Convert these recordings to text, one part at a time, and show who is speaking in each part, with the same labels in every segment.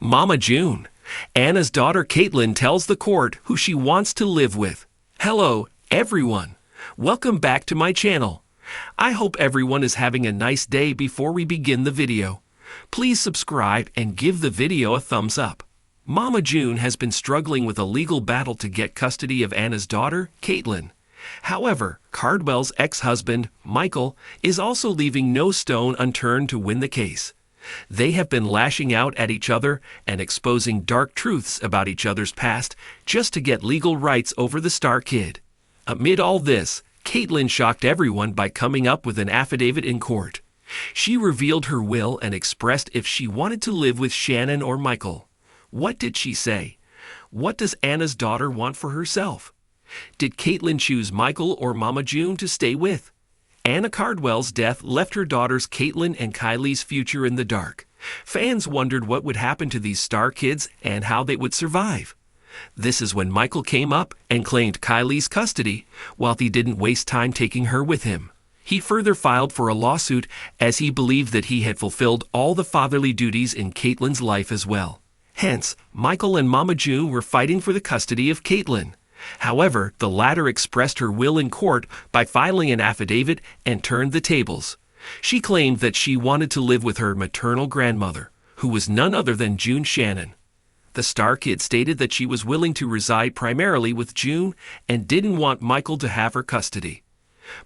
Speaker 1: Mama June. Anna's daughter Kaitlyn tells the court who she wants to live with. Hello, everyone. Welcome back to my channel. I hope everyone is having a nice day. Before we begin the video, please subscribe and give the video a thumbs up. Mama June has been struggling with a legal battle to get custody of Anna's daughter, Kaitlyn. However, Cardwell's ex-husband, Michael, is also leaving no stone unturned to win the case. They have been lashing out at each other and exposing dark truths about each other's past just to get legal rights over the star kid. Amid all this, Kaitlyn shocked everyone by coming up with an affidavit in court. She revealed her will and expressed if she wanted to live with Shannon or Michael. What did she say? What does Anna's daughter want for herself? Did Kaitlyn choose Michael or Mama June to stay with? Anna Cardwell's death left her daughters Kaitlyn and Kylie's future in the dark. Fans wondered what would happen to these star kids and how they would survive. This is when Michael came up and claimed Kylie's custody, while he didn't waste time taking her with him. He further filed for a lawsuit as he believed that he had fulfilled all the fatherly duties in Kaitlyn's life as well. Hence, Michael and Mama June were fighting for the custody of Kaitlyn. However, the latter expressed her will in court by filing an affidavit and turned the tables. She claimed that she wanted to live with her maternal grandmother, who was none other than June Shannon. The star kid stated that she was willing to reside primarily with June and didn't want Michael to have her custody.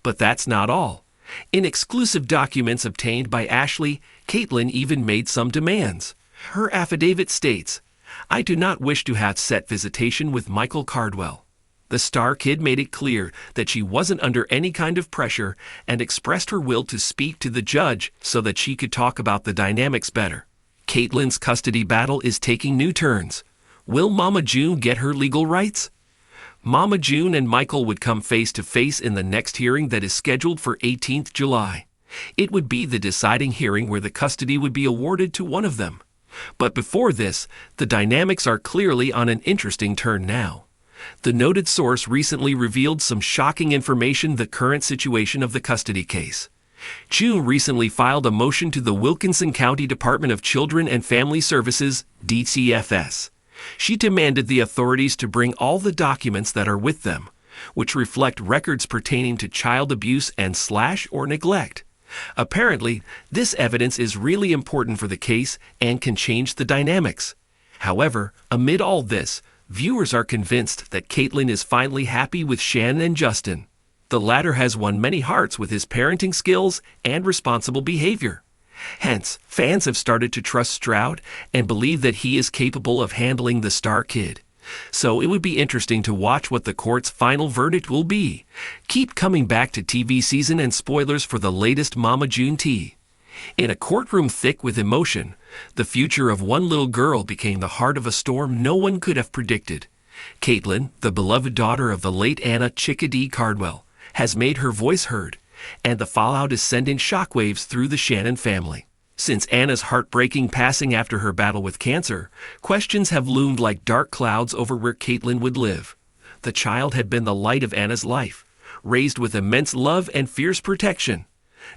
Speaker 1: But that's not all. In exclusive documents obtained by Ashley, Kaitlyn even made some demands. Her affidavit states, "I do not wish to have set visitation with Michael Cardwell." The star kid made it clear that she wasn't under any kind of pressure and expressed her will to speak to the judge so that she could talk about the dynamics better. Kaitlyn's custody battle is taking new turns. Will Mama June get her legal rights? Mama June and Michael would come face to face in the next hearing that is scheduled for 18th July. It would be the deciding hearing where the custody would be awarded to one of them. But before this, the dynamics are clearly on an interesting turn now. The noted source recently revealed some shocking information: the current situation of the custody case. June recently filed a motion to the Wilkinson County Department of Children and Family Services, DCFS. She demanded the authorities to bring all the documents that are with them, which reflect records pertaining to child abuse and or neglect. Apparently, this evidence is really important for the case and can change the dynamics. However, amid all this, viewers are convinced that Kaitlyn is finally happy with Shannon and Justin. The latter has won many hearts with his parenting skills and responsible behavior. Hence, fans have started to trust Stroud and believe that he is capable of handling the star kid. So it would be interesting to watch what the court's final verdict will be. Keep coming back to TV Season and spoilers for the latest Mama June tea. In a courtroom thick with emotion, the future of one little girl became the heart of a storm no one could have predicted. Kaitlyn, the beloved daughter of the late Anna Chickadee Cardwell, has made her voice heard, and the fallout is sending shockwaves through the Shannon family. Since Anna's heartbreaking passing after her battle with cancer, questions have loomed like dark clouds over where Kaitlyn would live. The child had been the light of Anna's life, raised with immense love and fierce protection.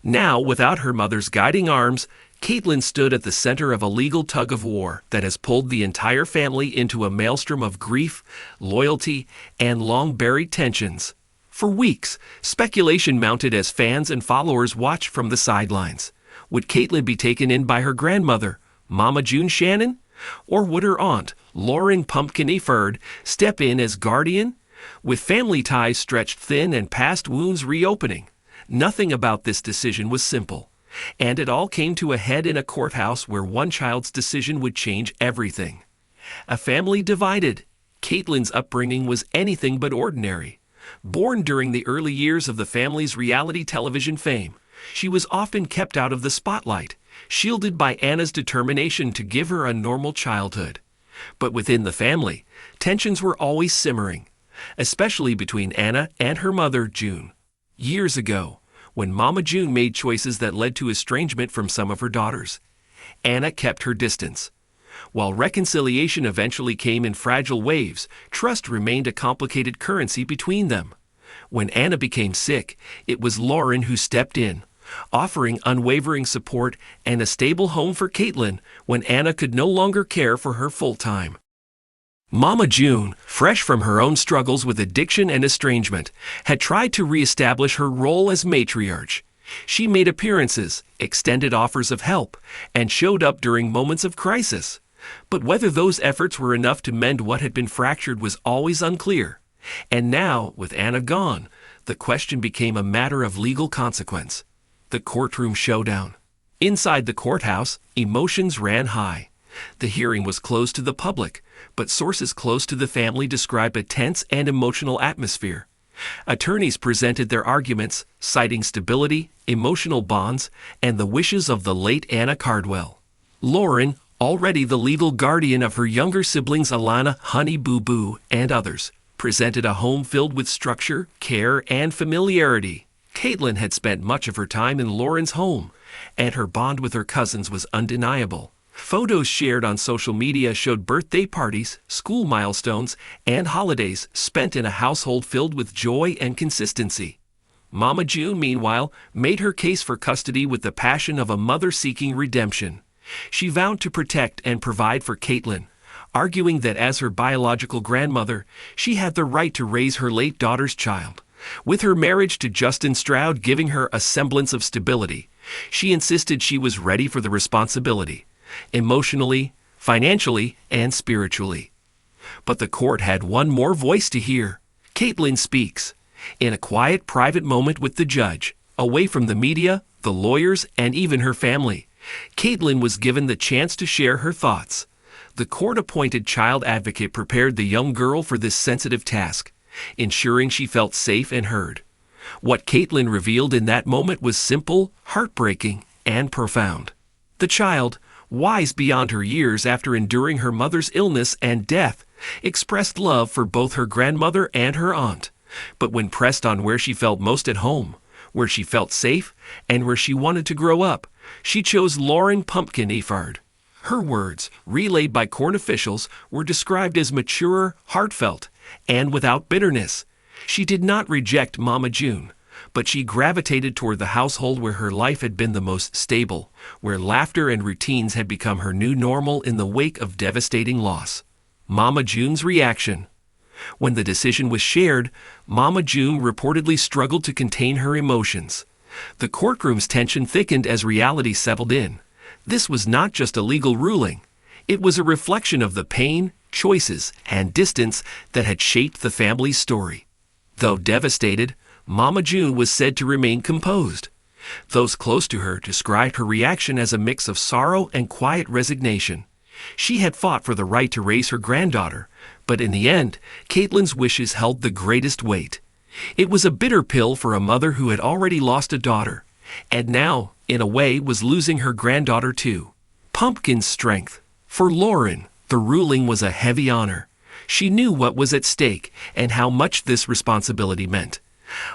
Speaker 1: Now, without her mother's guiding arms, Kaitlyn stood at the center of a legal tug-of-war that has pulled the entire family into a maelstrom of grief, loyalty, and long-buried tensions. For weeks, speculation mounted as fans and followers watched from the sidelines. Would Kaitlyn be taken in by her grandmother, Mama June Shannon? Or would her aunt, Lauren Pumpkin Eferd, step in as guardian? With family ties stretched thin and past wounds reopening, nothing about this decision was simple. And it all came to a head in a courthouse where one child's decision would change everything. A family divided. Kaitlyn's upbringing was anything but ordinary. Born during the early years of the family's reality television fame, she was often kept out of the spotlight, shielded by Anna's determination to give her a normal childhood. But within the family, tensions were always simmering, especially between Anna and her mother, June. Years ago, when Mama June made choices that led to estrangement from some of her daughters, Anna kept her distance. While reconciliation eventually came in fragile waves, trust remained a complicated currency between them. When Anna became sick, it was Lauren who stepped in, offering unwavering support and a stable home for Kaitlyn when Anna could no longer care for her full-time. Mama June, fresh from her own struggles with addiction and estrangement, had tried to reestablish her role as matriarch. She made appearances, extended offers of help, and showed up during moments of crisis. But whether those efforts were enough to mend what had been fractured was always unclear. And now, with Anna gone, the question became a matter of legal consequence. The courtroom showdown. Inside the courthouse, emotions ran high. The hearing was closed to the public, but sources close to the family describe a tense and emotional atmosphere. Attorneys presented their arguments, citing stability, emotional bonds, and the wishes of the late Anna Cardwell. Lauren, already the legal guardian of her younger siblings Alana, Honey Boo Boo, and others, presented a home filled with structure, care, and familiarity. Kaitlyn had spent much of her time in Lauren's home, and her bond with her cousins was undeniable. Photos shared on social media showed birthday parties, school milestones, and holidays spent in a household filled with joy and consistency. Mama June, meanwhile, made her case for custody with the passion of a mother seeking redemption. She vowed to protect and provide for Kaitlyn, arguing that as her biological grandmother, she had the right to raise her late daughter's child. With her marriage to Justin Stroud giving her a semblance of stability, she insisted she was ready for the responsibility, emotionally, financially, and spiritually. But the court had one more voice to hear. Kaitlyn speaks. In a quiet, private moment with the judge, away from the media, the lawyers, and even her family, Kaitlyn was given the chance to share her thoughts. The court-appointed child advocate prepared the young girl for this sensitive task, ensuring she felt safe and heard. What Kaitlyn revealed in that moment was simple, heartbreaking, and profound. The child, wise beyond her years after enduring her mother's illness and death, expressed love for both her grandmother and her aunt. But when pressed on where she felt most at home, where she felt safe, and where she wanted to grow up, she chose Lauren Pumpkin Efard. Her words, relayed by court officials, were described as mature, heartfelt, and without bitterness. She did not reject Mama June, but she gravitated toward the household where her life had been the most stable, where laughter and routines had become her new normal in the wake of devastating loss. Mama June's reaction. When the decision was shared, Mama June reportedly struggled to contain her emotions. The courtroom's tension thickened as reality settled in. This was not just a legal ruling. It was a reflection of the pain, choices, and distance that had shaped the family's story. Though devastated, Mama June was said to remain composed. Those close to her described her reaction as a mix of sorrow and quiet resignation. She had fought for the right to raise her granddaughter, but in the end, Kaitlyn's wishes held the greatest weight. It was a bitter pill for a mother who had already lost a daughter, and now, in a way, was losing her granddaughter too. Pumpkin's strength. For Lauren, the ruling was a heavy honor. She knew what was at stake and how much this responsibility meant.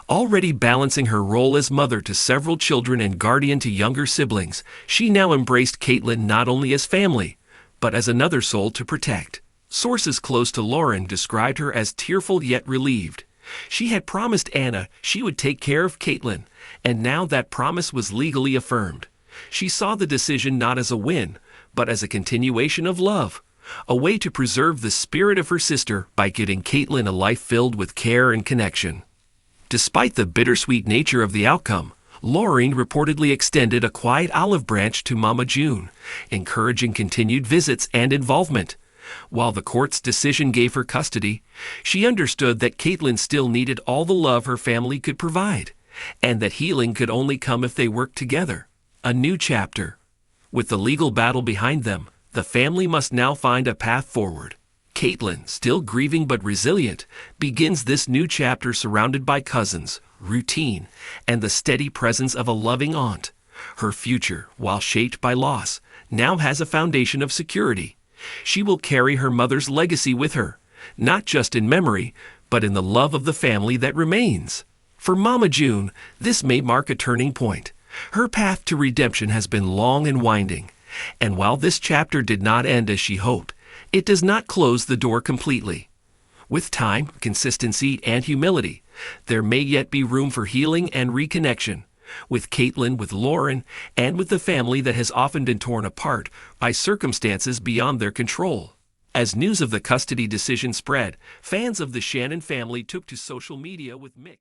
Speaker 1: Already balancing her role as mother to several children and guardian to younger siblings, she now embraced Kaitlyn not only as family, but as another soul to protect. Sources close to Lauren described her as tearful yet relieved. She had promised Anna she would take care of Kaitlyn, and now that promise was legally affirmed. She saw the decision not as a win, but as a continuation of love, a way to preserve the spirit of her sister by giving Kaitlyn a life filled with care and connection. Despite the bittersweet nature of the outcome, Lauren reportedly extended a quiet olive branch to Mama June, encouraging continued visits and involvement. While the court's decision gave her custody, she understood that Kaitlyn still needed all the love her family could provide, and that healing could only come if they worked together. A new chapter. With the legal battle behind them, the family must now find a path forward. Kaitlyn, still grieving but resilient, begins this new chapter surrounded by cousins, routine, and the steady presence of a loving aunt. Her future, while shaped by loss, now has a foundation of security. She will carry her mother's legacy with her, not just in memory, but in the love of the family that remains. For Mama June, this may mark a turning point. Her path to redemption has been long and winding, and while this chapter did not end as she hoped, it does not close the door completely. With time, consistency, and humility, there may yet be room for healing and reconnection, with Kaitlyn, with Lauren, and with the family that has often been torn apart by circumstances beyond their control. As news of the custody decision spread, fans of the Shannon family took to social media with mixed